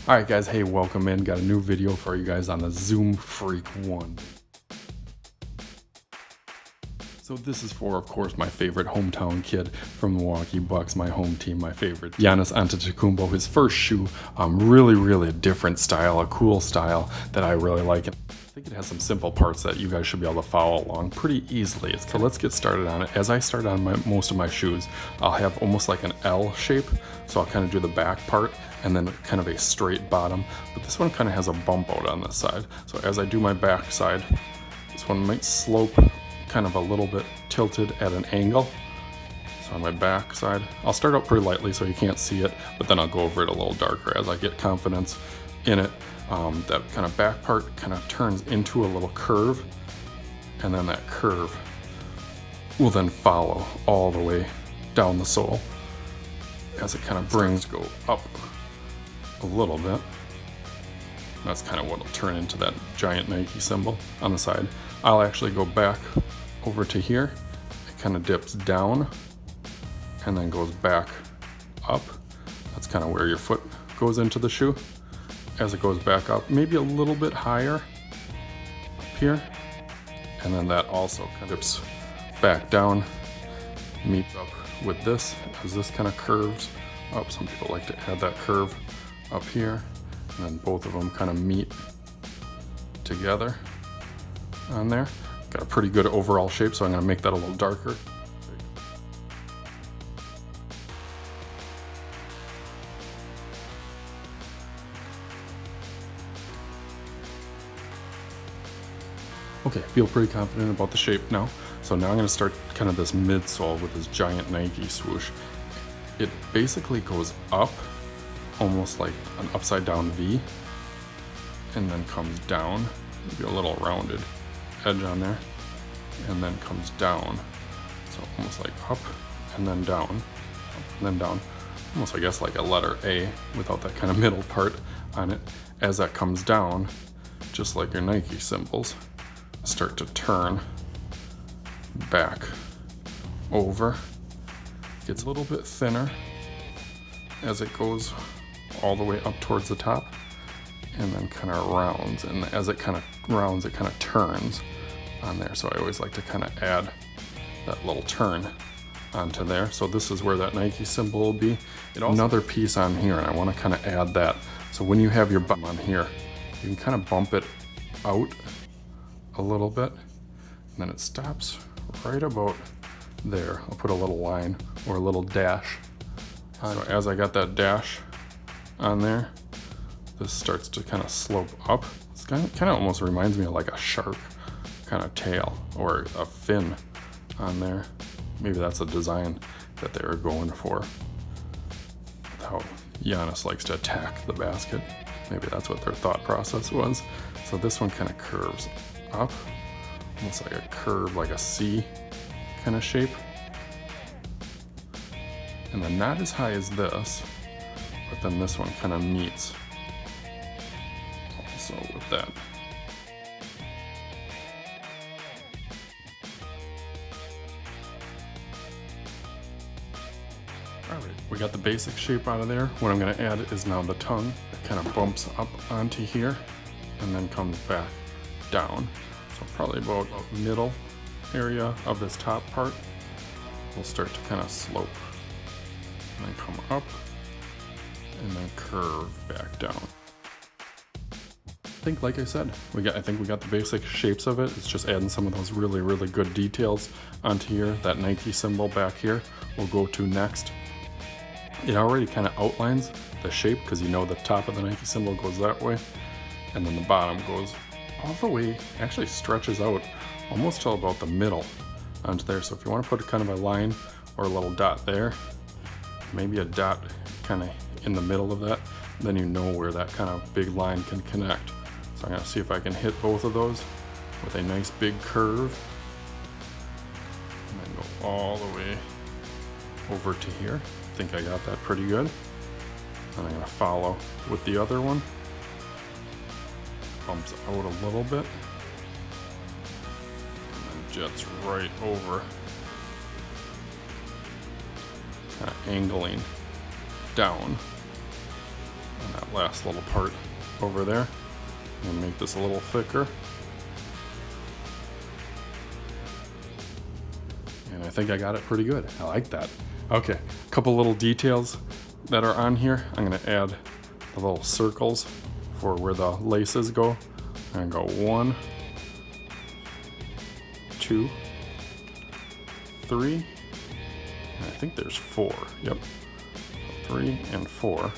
Alright guys, hey, welcome in. Got a new video for you guys on the Zoom Freak 1. So this is for, of course, my favorite hometown kid from Milwaukee Bucks, my home team, my favorite. Giannis Antetokounmpo, his first shoe, really a different style, a cool style that I really like. I think it has some simple parts that you guys should be able to follow along pretty easily. So let's get started on it. As I start on most of my shoes, I'll have almost like an L shape. So I'll kind of do the back part and then kind of a straight bottom. But this one kind of has a bump out on this side. So as I do my back side, this one might slope kind of a little bit tilted at an angle. So on my back side, I'll start out pretty lightly so you can't see it, but then I'll go over it a little darker as I get confidence in it. That kind of back part kind of turns into a little curve, and then that curve will then follow all the way down the sole as it kind of brings go up a little bit. That's kind of what will turn into that giant Nike symbol on the side. I'll actually go back over to here. It kind of dips down and then goes back up. That's kind of where your foot goes into the shoe. As it goes back up, maybe a little bit higher up here. And then that also kind of dips back down, meets up with this as this kind of curves up. Some people like to add that curve up here, and then both of them kind of meet together on there. Got a pretty good overall shape, so I'm going to make that a little darker. Okay, feel pretty confident about the shape now. So now I'm going to start kind of this midsole with this giant Nike swoosh. It basically goes up, almost like an upside down V, and then comes down, maybe a little rounded edge on there, and then comes down. So almost like up and then down, up and then down. Almost, I guess, like a letter A without that kind of middle part on it. As that comes down, just like your Nike symbols, start to turn back over. Gets a little bit thinner as it goes all the way up towards the top, and then kind of rounds, and as it kind of rounds, it kind of turns on there. So I always like to kind of add that little turn onto there. So this is where that Nike symbol will be. Another piece on here, and I want to kind of add that. So when you have your bum on here, you can kind of bump it out a little bit, and then it stops right about there. I'll put a little line or a little dash. So as I got that dash on there, this starts to kind of slope up. It's kind of almost reminds me of like a shark kind of tail or a fin on there. Maybe that's a design that they were going for. How Giannis likes to attack the basket. Maybe that's what their thought process was. So this one kind of curves up, almost like a curve, like a C kind of shape. And then not as high as this, but then this one kind of meets also with that. Alright, we got the basic shape out of there. What I'm going to add is now the tongue. It kind of bumps up onto here and then comes back down. So probably about middle area of this top part will start to kind of slope and then come up and then curve back down. I think, like I said, I think we got the basic shapes of it. It's just adding some of those really good details onto here. That Nike symbol back here we'll go to next. It already kind of outlines the shape because you know the top of the Nike symbol goes that way, and then the bottom goes all the way, actually stretches out almost till about the middle onto there. So if you want to put kind of a line or a little dot there, maybe a dot kind of in the middle of that, then you know where that kind of big line can connect. So I'm going to see if I can hit both of those with a nice big curve, and then go all the way over to here. I think I got that pretty good. And I'm going to follow with the other one. Bumps out a little bit, and then jets right over, kind of angling down, and that last little part over there and make this a little thicker. And I think I got it pretty good. I like that. Okay, a couple little details that are on here. I'm gonna add the little circles for where the laces go. I'm gonna go 1, 2, 3, and I think there's 4. Yep, 3 and 4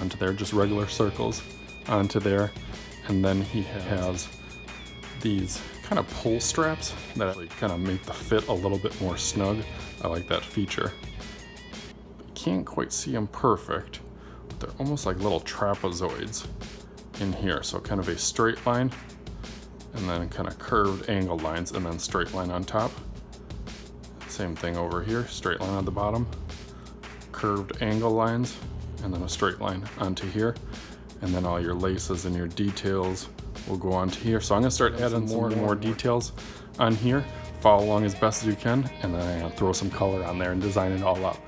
onto there, just regular circles onto there. And then he has these kind of pull straps that actually kind of make the fit a little bit more snug. I like that feature. Can't quite see them perfect, but they're almost like little trapezoids in here. So kind of a straight line, and then kind of curved angled lines, and then straight line on top. Same thing over here, straight line on the bottom, curved angle lines, and then a straight line onto here. And then all your laces and your details will go onto here. So I'm gonna start adding more and more details on here. Follow along as best as you can, and then I'm gonna throw some color on there and design it all up.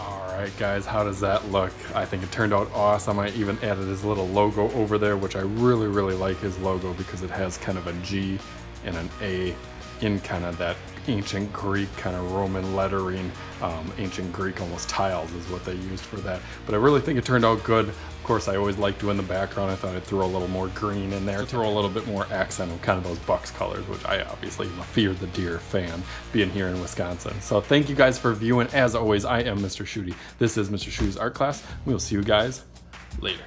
Alright guys, how does that look? I think it turned out awesome. I even added his little logo over there, which I really like his logo because it has kind of a G and an A in kind of that ancient Greek kind of Roman lettering. Ancient Greek almost tiles is what they used for that. But I really think it turned out good. Of course, I always like doing the background. I thought I'd throw a little more green in there to throw a little bit more accent of kind of those Bucks colors, which I obviously am a Fear the Deer fan being here in Wisconsin. So thank you guys for viewing. As always, I am Mr. Shooty. This is Mr. Shooty's art class. We will see you guys later.